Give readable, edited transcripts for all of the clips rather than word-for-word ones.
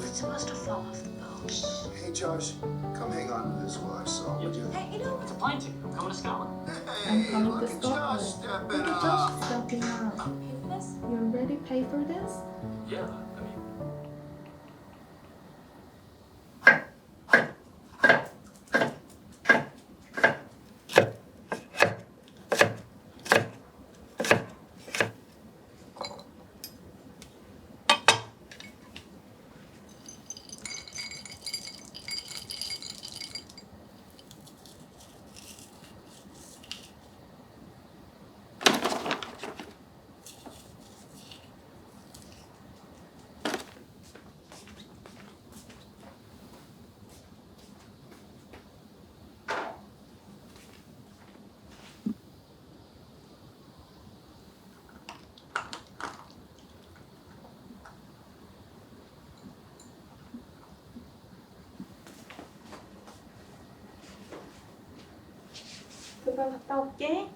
It must have fallen off the boat. Hey, Josh, come hang on to this while I saw, would you? Hey, you know what? It's a plane ticket. I'm coming to Scotland. I'm Hey, coming look to at Josh Scotland. stepping Look at Josh up. stepping up. Pay for this? You already pay for this? Yeah, I mean, 그거 갔다 올게.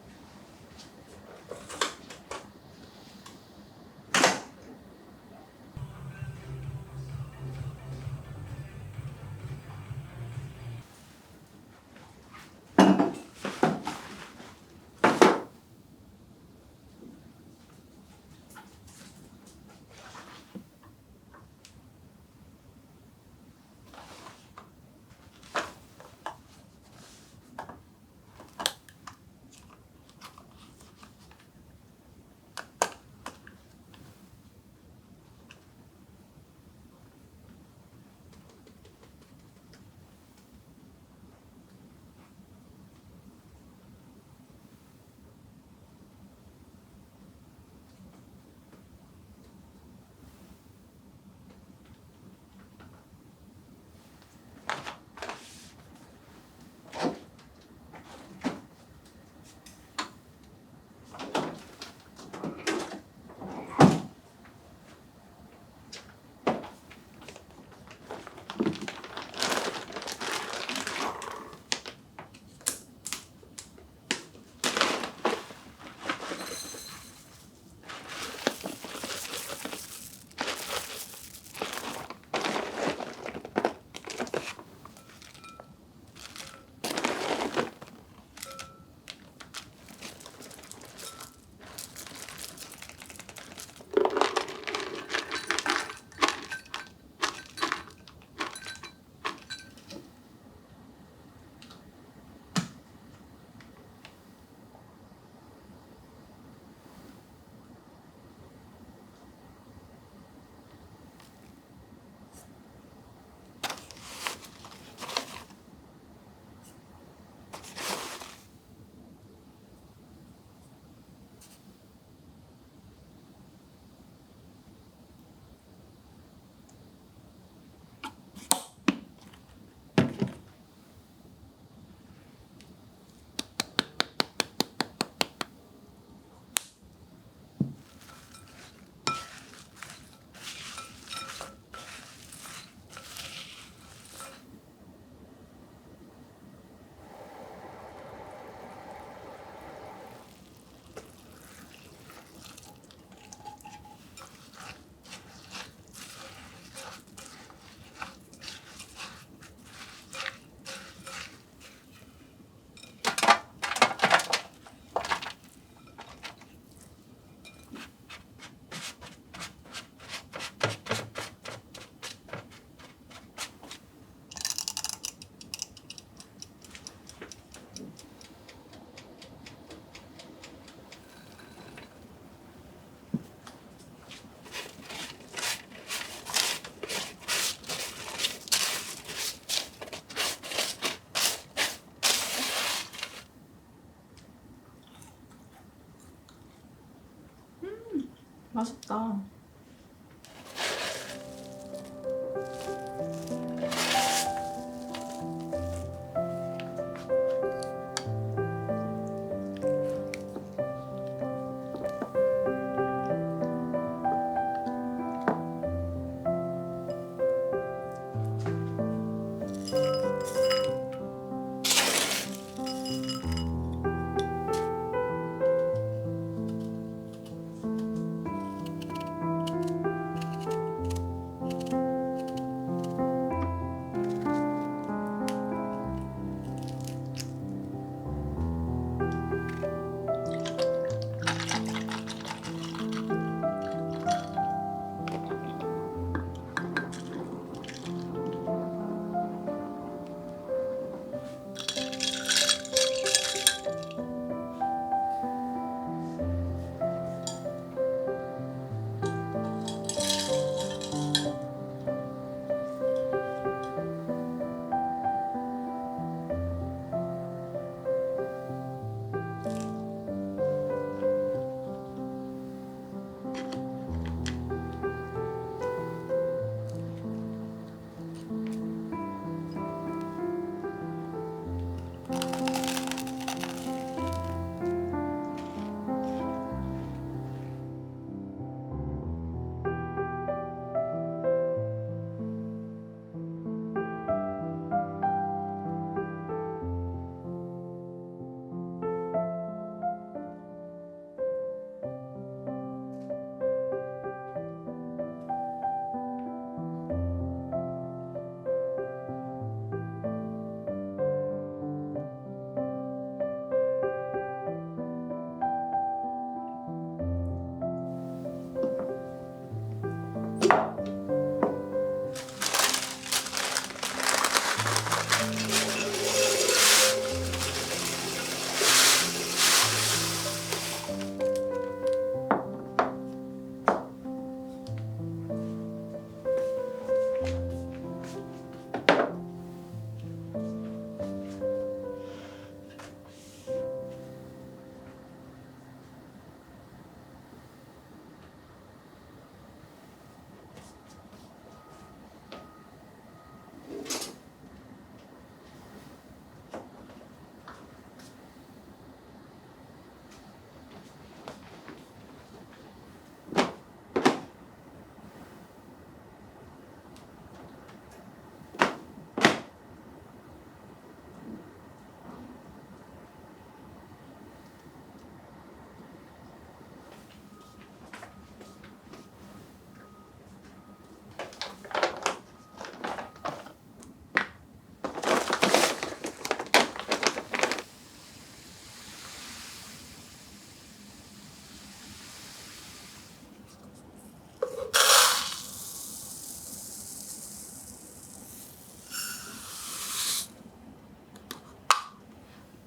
맛있다.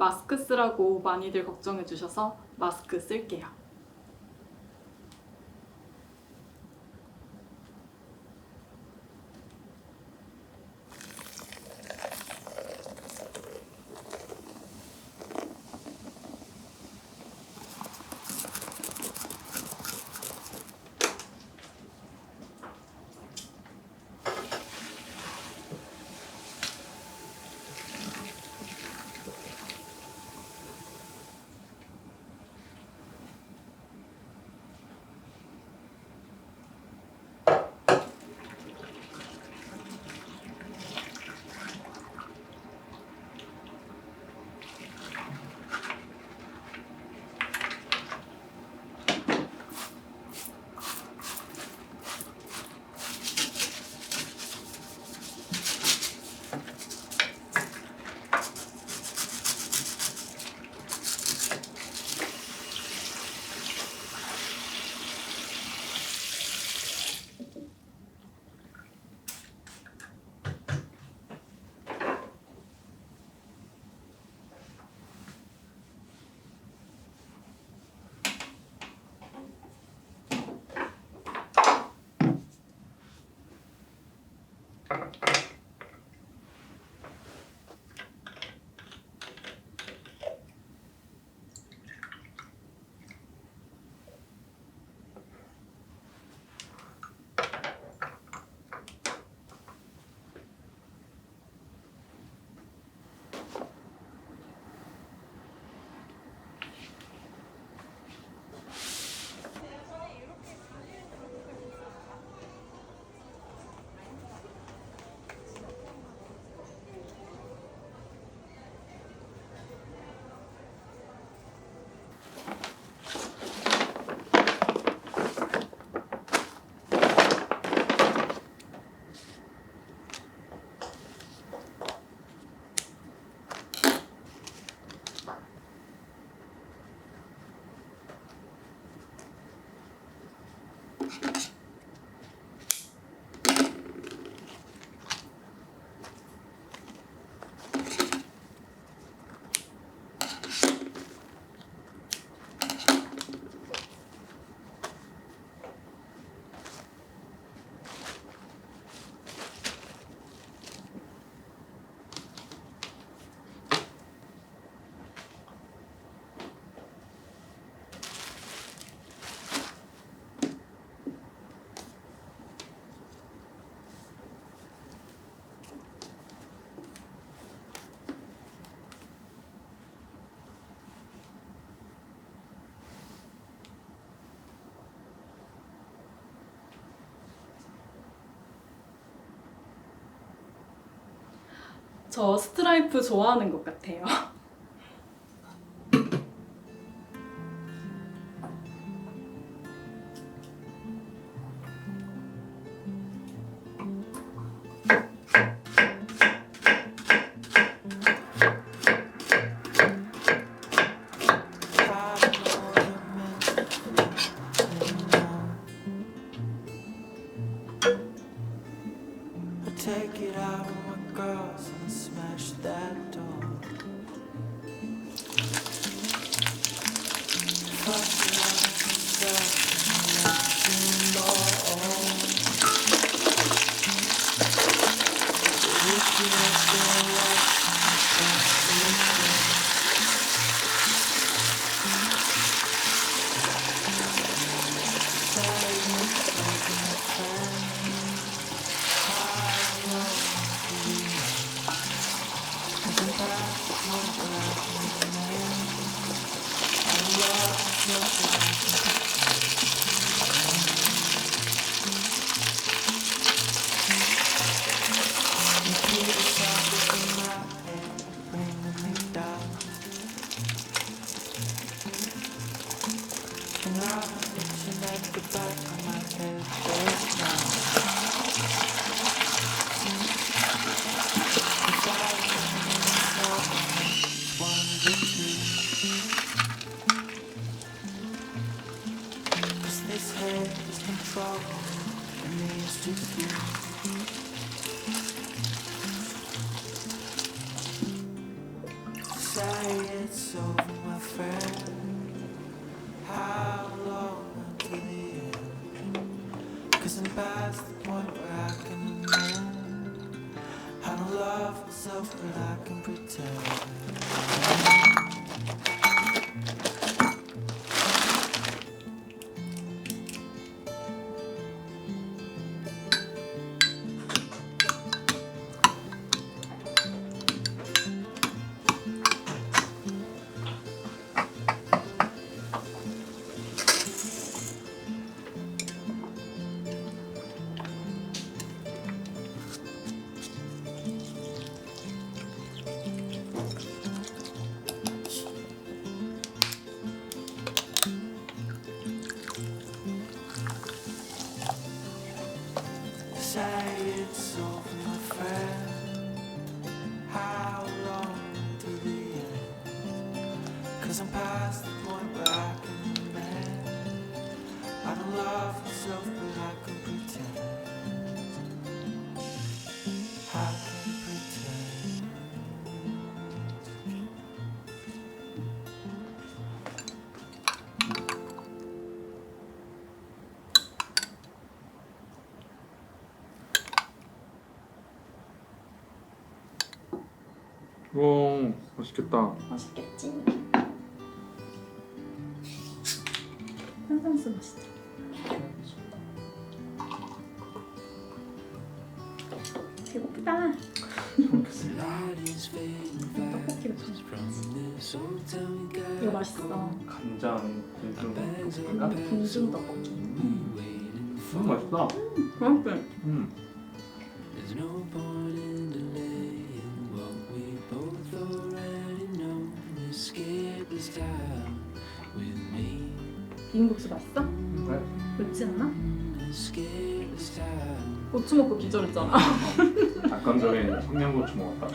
마스크 쓰라고 많이들 걱정해 주셔서 마스크 쓸게요. 저 스트라이프 좋아하는 것 같아요. Take it out of my girls and smash that door. Fuck it up myself and Say it's over, my friend. How long until the end? 'Cause I'm past the point where I can amend. I don't love myself, but I can pretend. Say it's over, my friend. How long until the end? 'Cause I'm past the point where I can amend. I don't love myself, but I can pretend. I can pretend. 오, 맛있겠다. 맛있겠지? 탄산수 맛있다. 배고프다. Light is fading 떡볶이가 fast 좀 from this old town we got. 이거 맛있어. 간장 공중 Bags of 떡볶이인가? bags 궁중 떡볶이. waiting for. 맛있다. 그만큼 There's no point in delaying what we both already know. Escape this time with me. 비빔국수 맛있어? 네. 맵지 않나? Escape this time. 고추 먹고 기절했잖아. 아까 전에 청양고추 먹었다.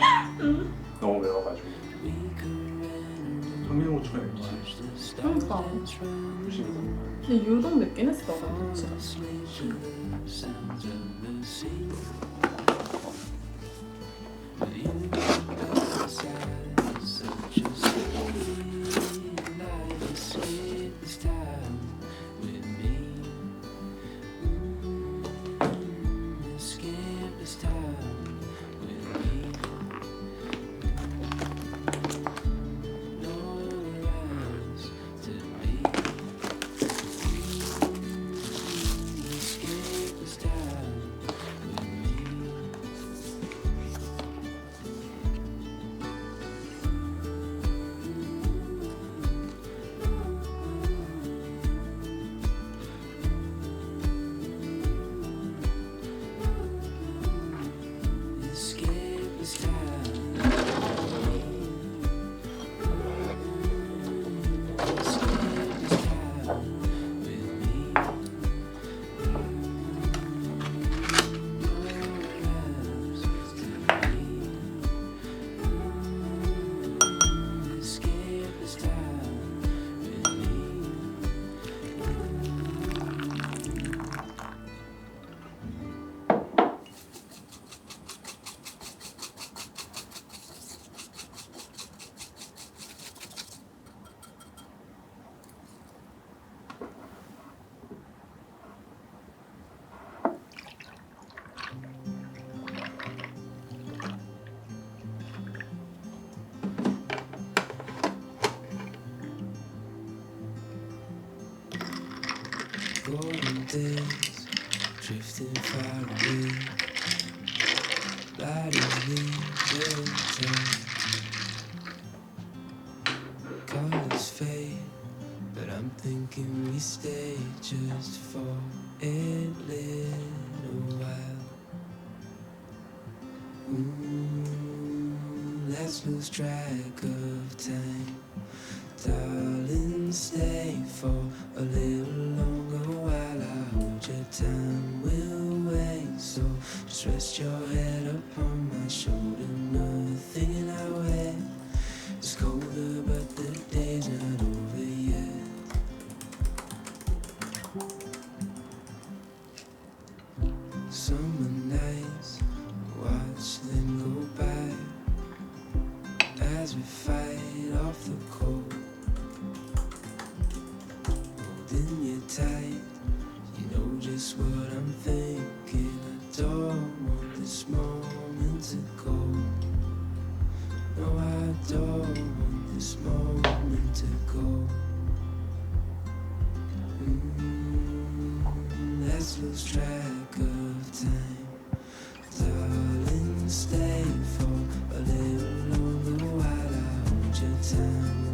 너무 매워가지고. We could rent 청양고추가 a 있는 room, 거야. watch the 그러니까. stars run. 무심해서. 근데 유독 맵긴 했어, 고추가. Sleep to the sounds of the sea. But you beside such a sweet light. Escape this time with me. Escape this time with me. Nowhere else to be. Escape this time with me. Escape this time with me. Escape this time with me. Escape this time with me. Golden days drifting far away. Lighting leaves time. Colors fade, but I'm thinking we stay just for a little while. Let's lose track of time. Darling, stay for a little longer while I hold your time. We'll wait, so just rest your head upon my shoulder. Nothing in our way. It's colder, but the day's not over yet. Summer nights, watch them go by as we fight off the cold. just what I'm thinking. I don't want this moment to go. No, I don't want this moment to go. Let's lose track of time. Darling, stay for a little longer while I hold your time.